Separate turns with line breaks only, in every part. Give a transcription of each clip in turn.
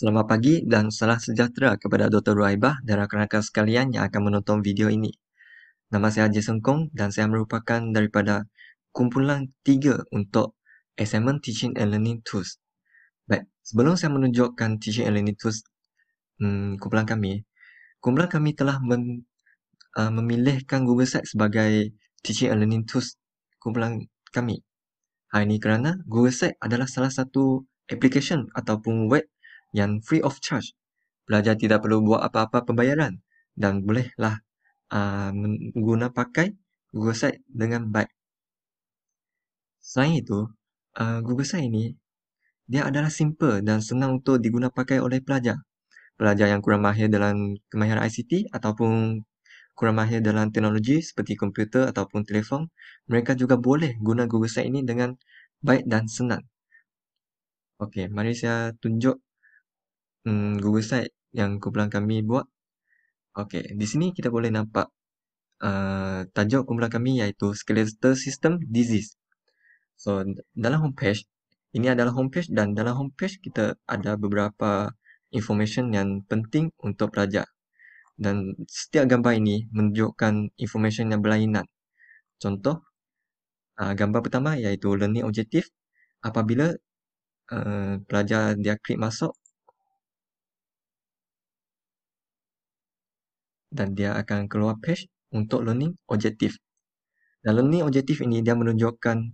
Selamat pagi dan salam sejahtera kepada Dr. Ruaibah dan rakan-rakan sekalian yang akan menonton video ini. Nama saya Jason Kong dan saya merupakan daripada kumpulan 3 untuk Assignment Teaching and Learning Tools. Baik, sebelum saya menunjukkan Teaching and Learning Tools kumpulan kami telah memilihkan Google Sites sebagai Teaching and Learning Tools kumpulan kami. Hal ini kerana Google Sites adalah salah satu application ataupun web yang free of charge. Pelajar tidak perlu buat apa-apa pembayaran dan bolehlah guna pakai Google Sites dengan baik. Selain itu, Google Sites ini dia adalah simple dan senang untuk diguna pakai oleh pelajar. Pelajar yang kurang mahir dalam kemahiran ICT ataupun kurang mahir dalam teknologi seperti komputer ataupun telefon, mereka juga boleh guna Google Sites ini dengan baik dan senang. Okey, mari saya tunjuk Google Sites yang kumpulan kami buat. Okey, di sini kita boleh nampak tajuk kumpulan kami iaitu Skeletal System Disease. So, dalam homepage, ini adalah homepage dan dalam homepage kita ada beberapa information yang penting untuk pelajar. Dan setiap gambar ini menunjukkan information yang berlainan. Contoh, gambar pertama iaitu learning objective. Apabila pelajar dia klik masuk dan dia akan keluar page untuk learning objective. Dan learning objective ini dia menunjukkan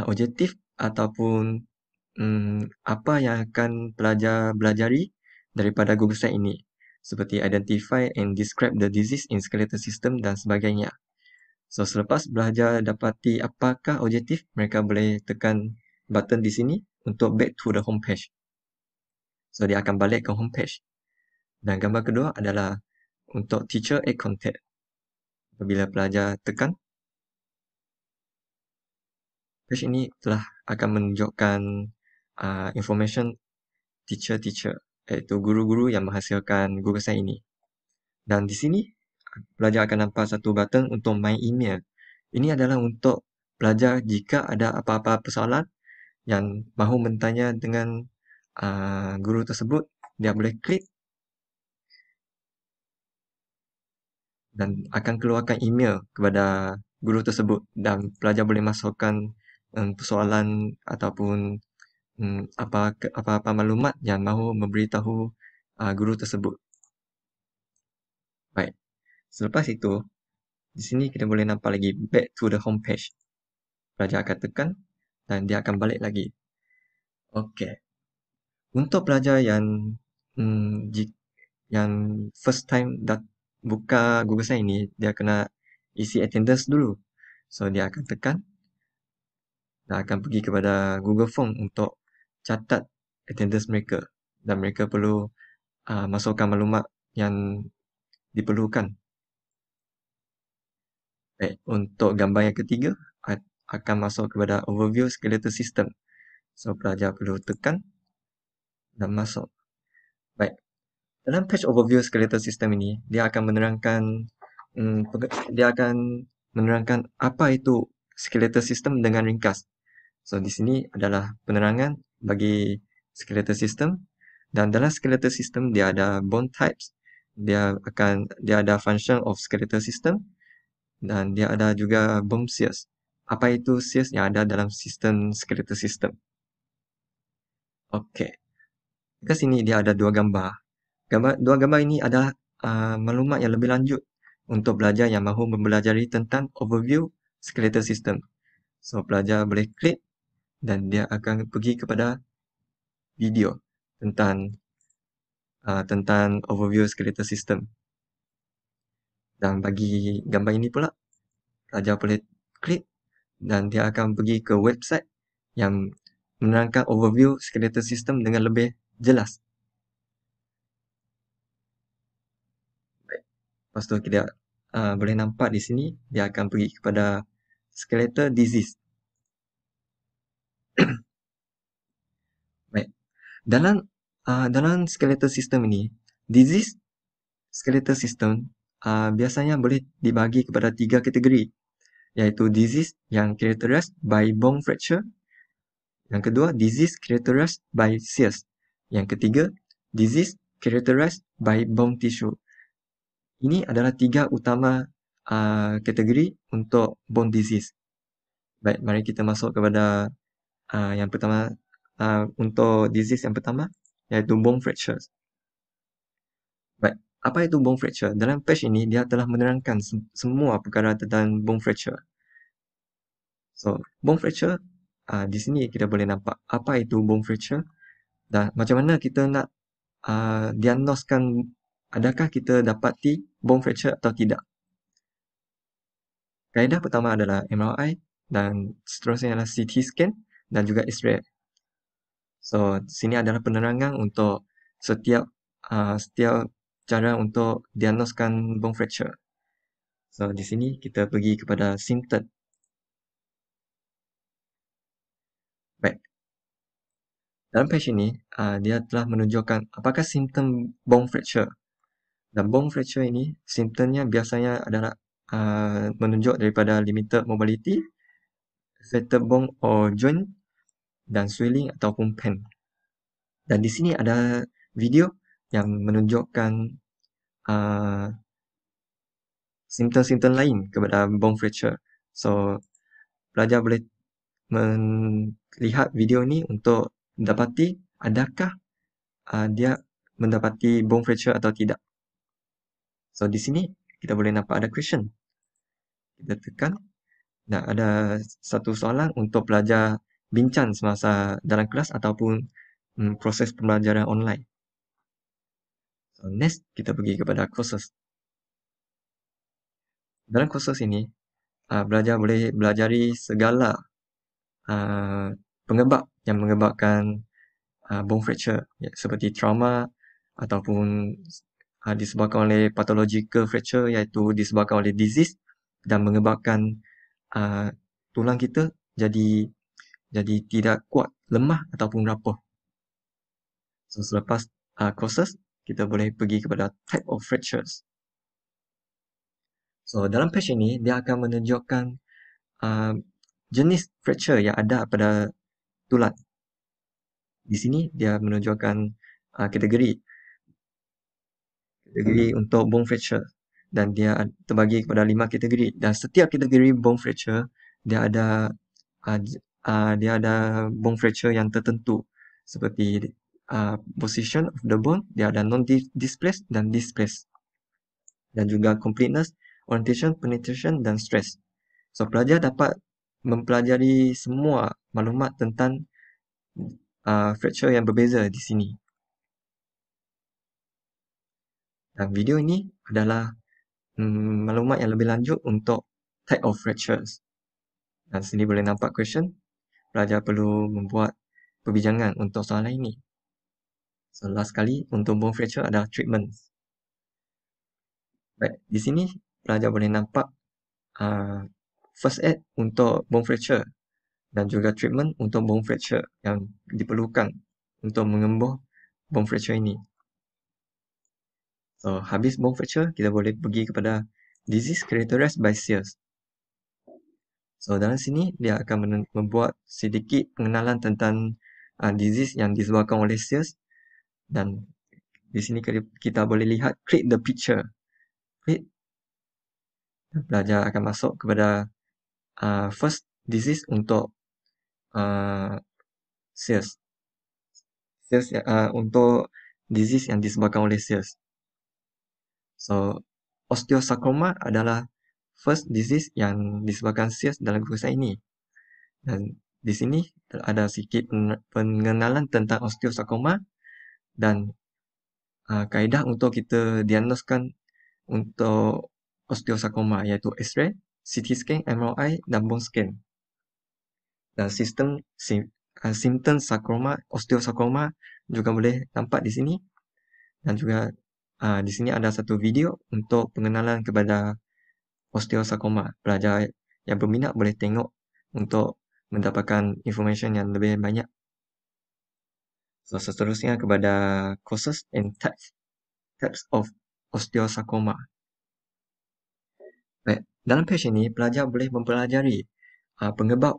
objektif ataupun apa yang akan pelajar belajari daripada Google Sites ini, seperti identify and describe the disease in skeletal system dan sebagainya. So, selepas belajar dapati apakah objektif, mereka boleh tekan button di sini untuk back to the homepage. So, dia akan balik ke homepage. Dan gambar kedua adalah untuk teacher eye contact. Apabila pelajar tekan, page ini telah akan menunjukkan information teacher, iaitu guru-guru yang menghasilkan Google Sites ini. Dan di sini, pelajar akan nampak satu button untuk my email. Ini adalah untuk pelajar jika ada apa-apa persoalan yang mahu bertanya dengan guru tersebut, dia boleh klik dan akan keluarkan email kepada guru tersebut dan pelajar boleh masukkan persoalan ataupun apa-apa maklumat yang mahu memberitahu guru tersebut. Baik. Selepas itu, di sini kita boleh nampak lagi back to the homepage. Pelajar akan tekan dan dia akan balik lagi. Okey. Untuk pelajar yang yang first time buka Google Sites ini, dia kena isi attendance dulu. So, dia akan tekan dan akan pergi kepada Google Form untuk catat attendance mereka. Dan mereka perlu masukkan maklumat yang diperlukan. Baik, untuk gambar yang ketiga akan masuk kepada overview skeletal system. So, pelajar perlu tekan dan masuk. Baik, dalam page overview skeletal system ini, dia akan menerangkan apa itu skeletal system dengan ringkas. So, di sini adalah penerangan bagi skeletal system. Dan dalam skeletal system, dia ada bone types, dia ada function of skeletal system, dan dia ada juga bone shears. Apa itu shears yang ada dalam sistem skeletal system? Okey. Dekat sini dia ada dua gambar. Dua gambar ini adalah maklumat yang lebih lanjut untuk pelajar yang mahu mempelajari tentang overview skeletal system. So, pelajar boleh klik dan dia akan pergi kepada video tentang overview skeletal system. Dan bagi gambar ini pula, pelajar boleh klik dan dia akan pergi ke website yang menerangkan overview skeletal system dengan lebih jelas. Baik. Lepas tu kita boleh nampak di sini dia akan pergi kepada skeletal disease. Baik. Dalam skeletal system ini, disease skeletal system biasanya boleh dibagi kepada 3 kategori, iaitu disease yang characterized by bone fracture, yang kedua disease characterized by shears, yang ketiga disease characterized by bone tissue. Ini adalah 3 utama kategori untuk bone disease. Baik, mari kita masuk kepada yang pertama, untuk disease yang pertama, iaitu bone fracture. Baik, apa itu bone fracture? Dalam page ini, dia telah menerangkan semua perkara tentang bone fracture. So, bone fracture, di sini kita boleh nampak apa itu bone fracture dan macam mana kita nak diagnoskan adakah kita dapati bone fracture atau tidak. Kaedah pertama adalah MRI dan seterusnya adalah CT scan dan juga X-ray. So, sini adalah penerangan untuk setiap cara untuk diagnoskan bone fracture. So, di sini kita pergi kepada simptom. Baik. Dalam page ini, dia telah menunjukkan apakah simptom bone fracture. Dan bone fracture ini, simptomnya biasanya adalah menunjuk daripada limited mobility, affected bone or joint, dan swelling ataupun pain. Dan di sini ada video yang menunjukkan simptom-simptom lain kepada bone fracture. So, pelajar boleh melihat video ini untuk mendapati adakah dia mendapati bone fracture atau tidak. So, di sini kita boleh nampak ada question. Kita tekan dan ada satu soalan untuk pelajar bincang semasa dalam kelas ataupun proses pembelajaran online. So, next, kita pergi kepada courses. Dalam kursus ini, belajar boleh belajari segala penyebab yang menyebabkan bone fracture, seperti trauma ataupun disebabkan oleh pathological fracture, iaitu disebabkan oleh disease dan menyebabkan tulang kita jadi tidak kuat, lemah ataupun rapuh. So, selepas courses, kita boleh pergi kepada type of fractures. So, dalam page ini, dia akan menunjukkan jenis fracture yang ada pada tulang. Di sini, dia menunjukkan kategori untuk bone fracture. Dan dia terbagi kepada 5 kategori. Dan setiap kategori bone fracture, dia ada bone fracture yang tertentu. Seperti position of the bone, dia ada non-displaced dan displaced. Dan juga completeness, orientation, penetration dan stress. So, pelajar dapat mempelajari semua maklumat tentang fracture yang berbeza di sini. Dan video ini adalah maklumat yang lebih lanjut untuk type of fractures. Dan sini boleh nampak question. Pelajar perlu membuat perbincangan untuk soalan ini. So, last kali untuk bone fracture adalah treatment. Baik, di sini pelajar boleh nampak first aid untuk bone fracture dan juga treatment untuk bone fracture yang diperlukan untuk menyembuh bone fracture ini. So, habis bone fracture, kita boleh pergi kepada disease characterized by shears. So, dalam sini dia akan membuat sedikit pengenalan tentang disease yang disebabkan oleh shears. Dan di sini kita boleh lihat click the picture. Click. Dan pelajar akan masuk kepada first disease untuk shears. Shears untuk disease yang disebabkan oleh shears. So, osteosarcoma adalah first disease yang disebabkan shears dalam kisah ini. Dan di sini ada sedikit pengenalan tentang osteosarcoma dan kaedah untuk kita diagnoskan untuk osteosarcoma, iaitu X-ray, CT scan, MRI dan bone scan. Dan simptom sarcoma, osteosarcoma juga boleh nampak di sini. Dan juga di sini ada satu video untuk pengenalan kepada osteosarcoma. Pelajar yang berminat boleh tengok untuk mendapatkan information yang lebih banyak. So, seterusnya kepada causes and types of osteosarcoma. Baik, dalam page ini, pelajar boleh mempelajari penyebab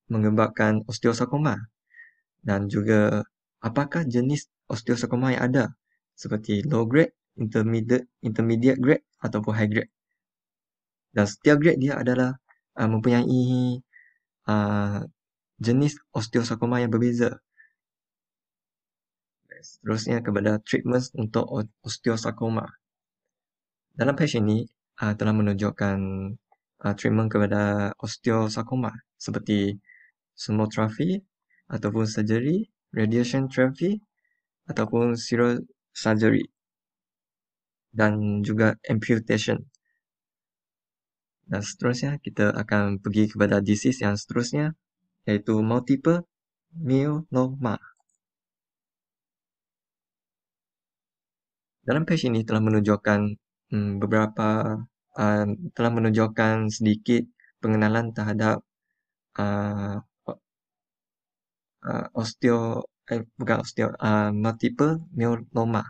menyebabkan osteosarcoma dan juga apakah jenis osteosarcoma yang ada seperti low grade, intermediate grade ataupun high grade. Dan setiap grade dia adalah mempunyai jenis osteosarkoma yang berbeza. Seterusnya kepada treatment untuk osteosarkoma. Dalam page ini telah menunjukkan treatment kepada osteosarkoma seperti chemoterapi ataupun surgery, radiation therapy ataupun surgery dan juga amputation. Dan seterusnya kita akan pergi kepada disease yang seterusnya, iaitu multiple myeloma. Dalam page ini telah menunjukkan telah menunjukkan sedikit pengenalan terhadap multiple myeloma.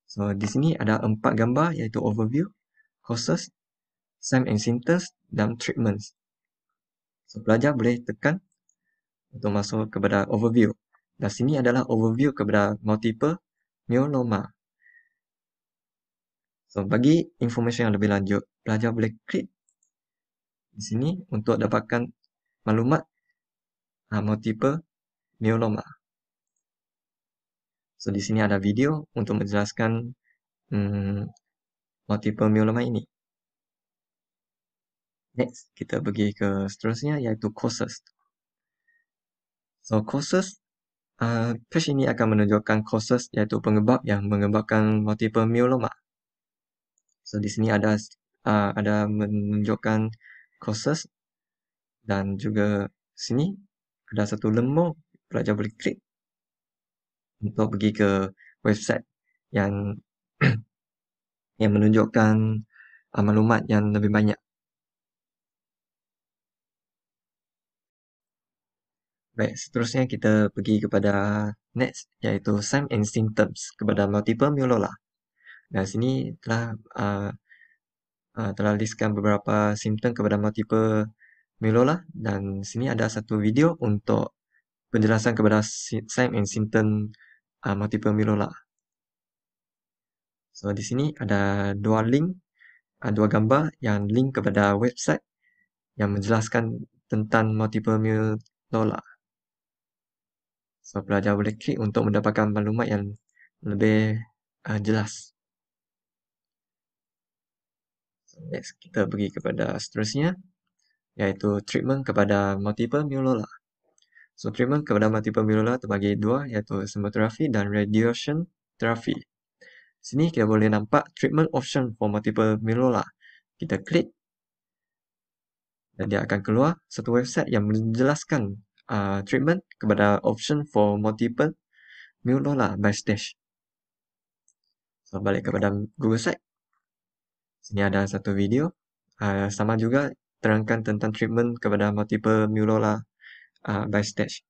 So di sini ada 4 gambar, iaitu overview, causes, signs and symptoms dan treatments. So pelajar boleh tekan untuk masuk kepada overview. Dan sini adalah overview kepada multiple myeloma. So bagi informasi yang lebih lanjut, pelajar boleh klik di sini untuk dapatkan maklumat multiple myeloma. So di sini ada video untuk menjelaskan multiple myeloma ini. Next, kita pergi ke seterusnya, iaitu causes. So causes, page ini akan menunjukkan causes, iaitu penyebab yang menyebabkan multiple myeloma. So di sini ada menunjukkan causes dan juga sini ada satu lembar, pelajar boleh klik untuk pergi ke website yang yang menunjukkan maklumat yang lebih banyak. Baik, seterusnya kita pergi kepada next, iaitu signs and symptoms kepada multiple myeloma. Dan sini telah listkan beberapa simptom kepada multiple myeloma, dan sini ada satu video untuk penjelasan kepada signs and symptom multiple myeloma. So di sini ada dua gambar yang link kepada website yang menjelaskan tentang multiple myeloma. So pelajar boleh klik untuk mendapatkan maklumat yang lebih jelas. So, next kita pergi kepada seterusnya, iaitu treatment kepada multiple myeloma. So treatment kepada multiple myeloma terbagi dua, iaitu chemoterapi dan radiation therapy. Sini kita boleh nampak treatment option for multiple myeloma. Kita klik dan dia akan keluar satu website yang menjelaskan treatment kepada option for multiple myeloma by stage. So balik kepada Google Site. Sini ada satu video sama juga terangkan tentang treatment kepada multiple myeloma by stage.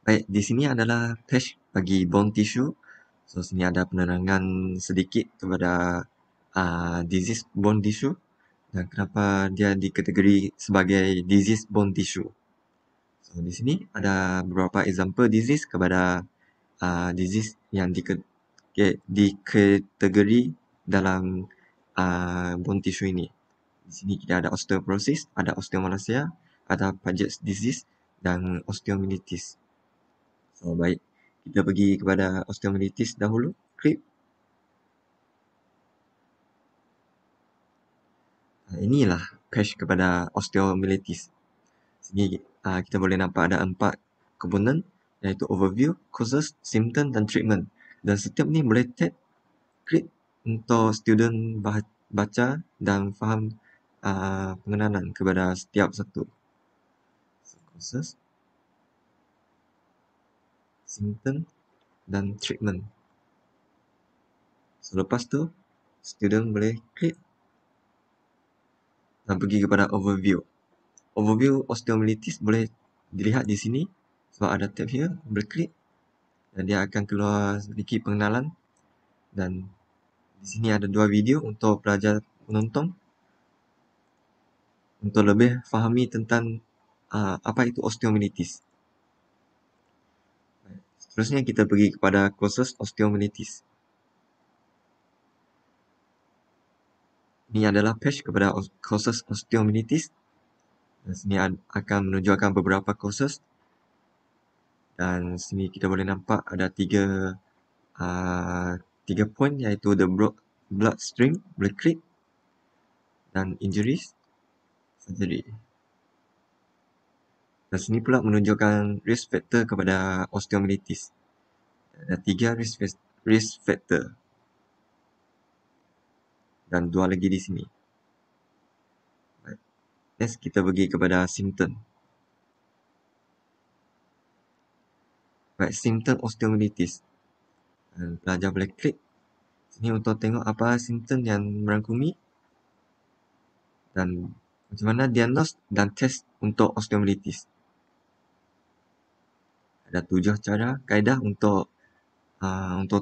Baik, di sini adalah page bagi bone tissue. So sini ada penerangan sedikit kepada disease bone tissue dan kenapa dia dikategori sebagai disease bone tissue. So di sini ada beberapa example disease kepada disease yang dikategori dalam bone tissue ini. Di sini kita ada osteoporosis, ada osteomalacia, ada Paget's disease dan osteomyelitis. So baik, kita pergi kepada osteomyelitis dahulu. Klik. Inilah page kepada osteomyelitis. Sini kita boleh nampak ada 4 komponen, iaitu overview, causes, symptom dan treatment. Dan setiap ni boleh klik untuk student baca dan faham pengenalan kepada setiap satu. So, causes, symptom dan treatment. So, lepas tu student boleh klik dan pergi kepada overview. Overview osteomyelitis boleh dilihat di sini sebab ada tab here, boleh klik dan dia akan keluar sedikit pengenalan. Dan di sini ada 2 video untuk pelajar menonton untuk lebih fahami tentang apa itu osteomyelitis. Seterusnya kita pergi kepada causes osteomyelitis. Ini adalah page kepada causes osteomyelitis. Dan sini akan menunjukkan beberapa causes. Dan sini kita boleh nampak ada tiga poin, iaitu the bloodstream, bleed, dan injuries, surgery. Dan sini pula menunjukkan risk factor kepada osteomyelitis. Ada 3 risk factor. Dan 2 lagi di sini. Next, kita pergi kepada simptom. Simptom osteomyelitis. Dan pelajar boleh klik sini untuk tengok apa simptom yang merangkumi dan macam mana diagnos dan test untuk osteomyelitis. Ada 7 cara kaedah untuk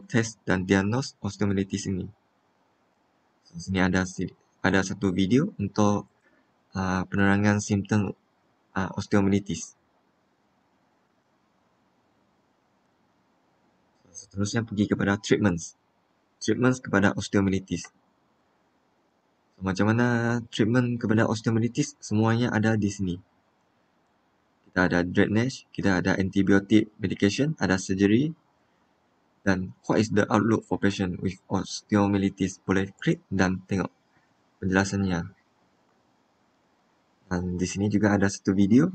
test dan diagnos osteomyelitis ini. So, sini ada satu video untuk penerangan simptom osteomyelitis. So, seterusnya pergi kepada treatments kepada osteomyelitis. So, macam mana treatment kepada osteomyelitis? Semuanya ada di sini. Kita ada drainage, kita ada antibiotic medication, ada surgery. Dan what is the outlook for patient with osteomyelitis? Boleh klik dan tengok penjelasannya. Dan di sini juga ada satu video.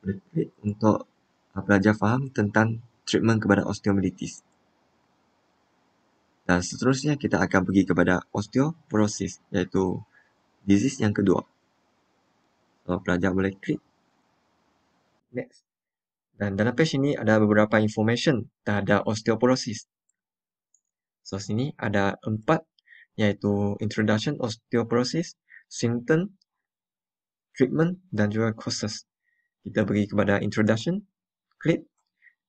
Boleh klik untuk pelajar faham tentang treatment kepada osteomyelitis. Dan seterusnya kita akan pergi kepada osteoporosis, iaitu disease yang kedua. So, pelajar boleh klik. Next. Dan dalam page ini ada beberapa information terhadap osteoporosis. So, sini ada 4, iaitu introduction osteoporosis, symptom, treatment, dan juga causes. Kita pergi kepada introduction, klik,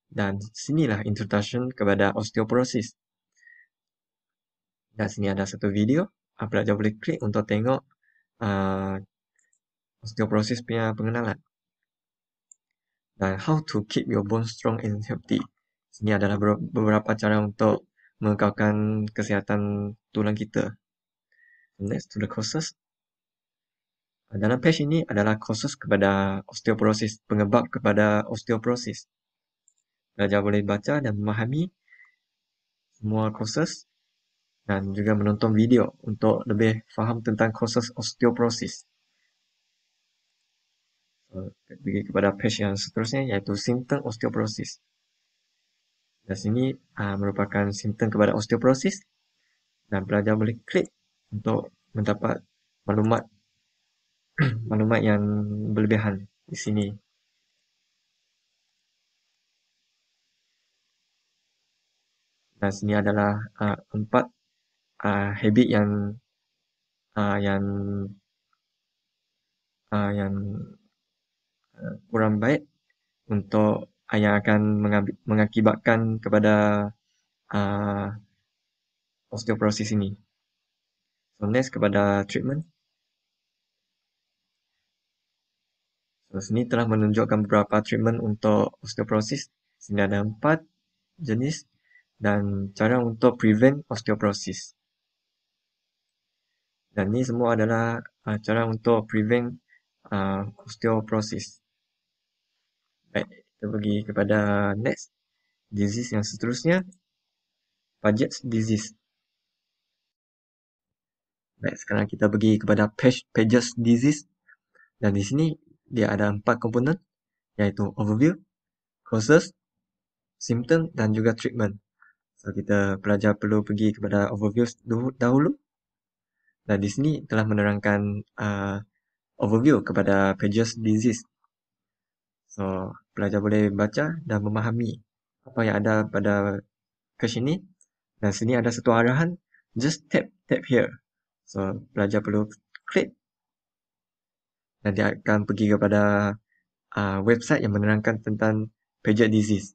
dan sinilah introduction kepada osteoporosis. Dan sini ada satu video, pelajar boleh klik untuk tengok osteoporosis punya pengenalan. Dan how to keep your bones strong and healthy. Sini adalah beberapa cara untuk mengekalkan kesihatan tulang kita. Next to the causes. Dalam page ini adalah causes kepada osteoporosis, penyebab kepada osteoporosis. Pelajar boleh baca dan memahami semua causes dan juga menonton video untuk lebih faham tentang causes osteoporosis. Pergi kepada page yang seterusnya, iaitu simptom osteoporosis. Dan sini merupakan simptom kepada osteoporosis dan pelajar boleh klik untuk mendapat maklumat yang berlebihan di sini. Dan sini adalah 4 habit yang kurang baik untuk yang akan mengakibatkan kepada osteoporosis ini. So, next kepada treatment. So, sini telah menunjukkan beberapa treatment untuk osteoporosis. Sini ada 4 jenis dan cara untuk prevent osteoporosis. Dan ini semua adalah cara untuk prevent osteoporosis. Baik, kita pergi kepada next disease yang seterusnya, Paget's disease. Baik, sekarang kita pergi kepada Paget's disease. Dan di sini dia ada 4 komponen, iaitu overview, causes, symptom, dan juga treatment. So, kita pelajar perlu pergi kepada overview dahulu. Dan di sini telah menerangkan overview kepada Paget's disease. So, pelajar boleh baca dan memahami apa yang ada pada page ini. Dan sini ada satu arahan, just tap here. So, pelajar perlu klik dan dia akan pergi kepada website yang menerangkan tentang Paget disease.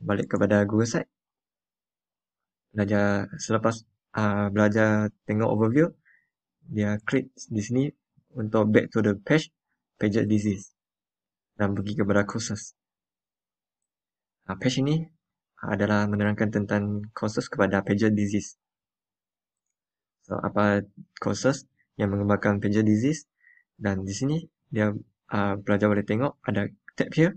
Balik kepada Google site. Selepas belajar tengok overview, dia klik di sini untuk back to the page Paget disease dan pergi kepada causes. Page ini adalah menerangkan tentang courses kepada Paget disease. So, apa courses yang mengembangkan Paget disease, dan di sini dia pelajar boleh tengok ada tab here.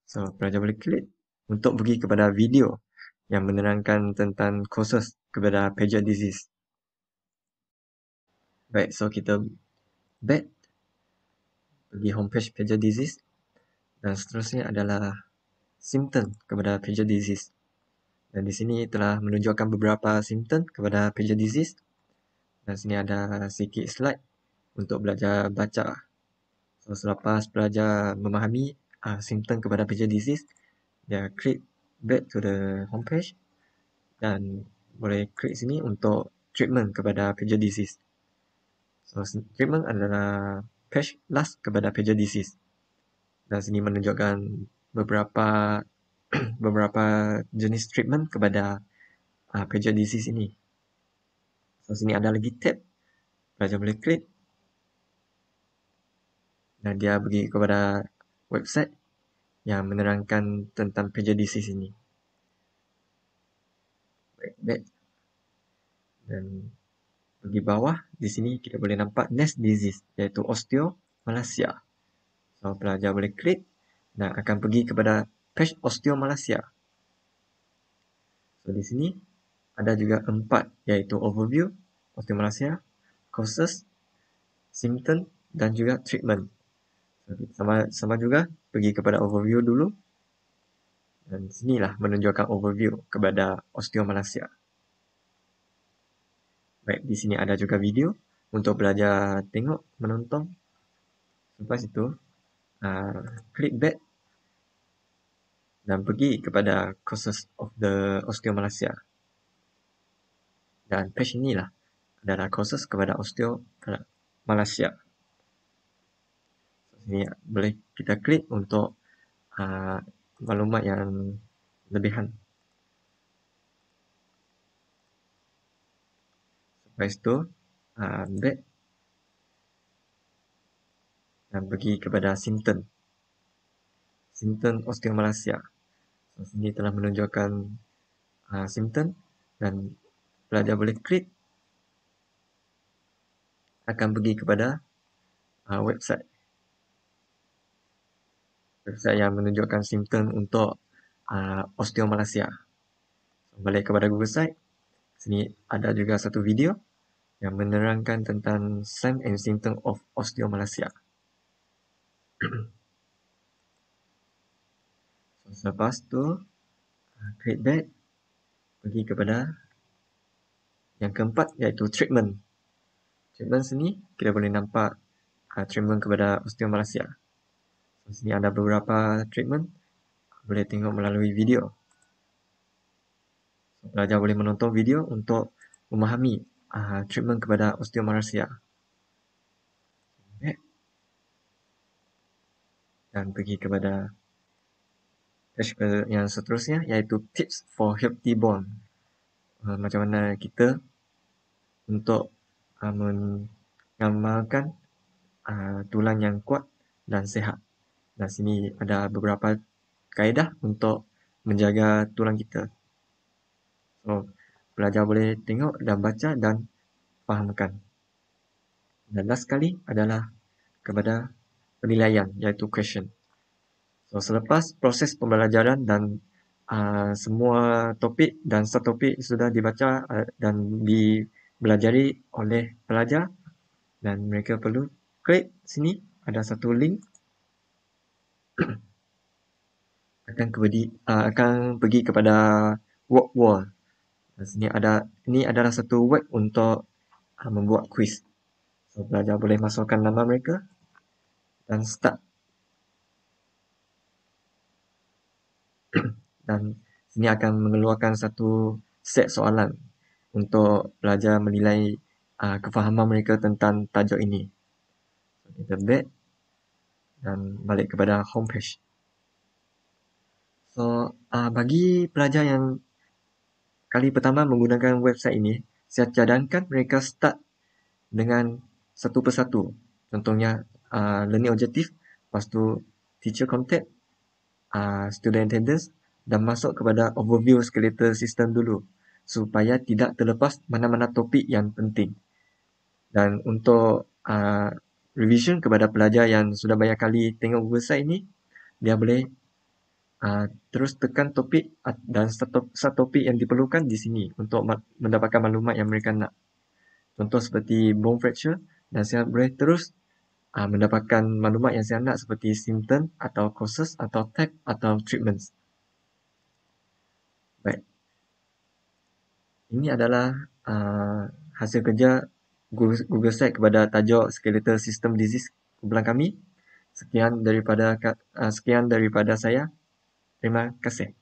So, pelajar boleh klik untuk pergi kepada video yang menerangkan tentang courses kepada Paget disease. Baik, so kita back pergi homepage Paget disease, dan seterusnya adalah simptom kepada Paget disease. Dan di sini telah menunjukkan beberapa simptom kepada Paget disease. Dan sini ada sikit slide untuk belajar baca. So, selepas belajar memahami simptom kepada Paget disease, dia klik back to the homepage dan boleh klik sini untuk treatment kepada Paget disease. So, treatment adalah page last kepada Paget disease. Dan sini menunjukkan beberapa beberapa jenis treatment kepada Paget disease ini. So, sini ada lagi tab. Pelajar boleh klik dan dia pergi kepada website yang menerangkan tentang Paget disease ini. Baik. Dan pergi bawah, di sini kita boleh nampak next disease, iaitu osteomalacia. So, pelajar boleh klik dan akan pergi kepada page osteomalacia. So, di sini ada juga 4, iaitu overview, osteomalacia, causes, symptom, dan juga treatment. So, sama juga pergi kepada overview dulu. Dan sinilah menunjukkan overview kepada osteomalacia. Baik, di sini ada juga video untuk belajar tengok, menonton. Lepas itu, klik back dan pergi kepada causes of the osteomalacia. Dan page inilah adalah causes kepada osteomalacia. Sini boleh kita klik untuk maklumat yang lebihan. Lepas itu, back dan pergi kepada simptom osteomalacia. So, sini telah menunjukkan simptom dan pelajar boleh klik akan pergi kepada website yang menunjukkan simptom untuk osteomalacia. So, balik kepada Google Site. Sini ada juga satu video yang menerangkan tentang sign and symptom of osteomalacia. So, selepas tu klik back, pergi kepada yang keempat, iaitu treatment. Treatment sini kita boleh nampak treatment kepada osteomalacia. So, sini ada beberapa treatment, boleh tengok melalui video. So, pelajar boleh menonton video untuk memahami treatment kepada osteomalacia. Dan pergi kepada page yang seterusnya, iaitu tips for healthy bone. Macam mana kita untuk mengamalkan tulang yang kuat dan sihat. Dan sini ada beberapa kaedah untuk menjaga tulang kita. So, pelajar boleh tengok dan baca dan fahamkan. Dan last sekali adalah kepada penilaian, iaitu question. So, selepas proses pembelajaran dan semua topik dan subtopik sudah dibaca dan dibelajari oleh pelajar, dan mereka perlu klik sini, ada satu link akan pergi kepada work wall. Sini ini adalah satu web untuk membuat quiz. So, pelajar boleh masukkan nama mereka dan start. Dan sini akan mengeluarkan satu set soalan untuk pelajar menilai kefahaman mereka tentang tajuk ini. So, kita back dan balik kepada homepage. So, bagi pelajar yang kali pertama menggunakan website ini, saya cadangkan mereka start dengan satu persatu. Contohnya, learning objective, lepas tu teacher contact, student attendance, dan masuk kepada overview skeletal system dulu supaya tidak terlepas mana-mana topik yang penting. Dan untuk revision kepada pelajar yang sudah banyak kali tengok Google Site ni, dia boleh terus tekan topik dan subtopik yang diperlukan di sini untuk mendapatkan maklumat yang mereka nak. Contoh seperti bone fracture, dan saya boleh terus mendapatkan maklumat yang saya nak seperti symptom atau causes atau type atau treatments. Baik. Ini adalah hasil kerja Google Site kepada tajuk Skeletal System Disease kumpulan kami. Sekian daripada saya. Terima kasih.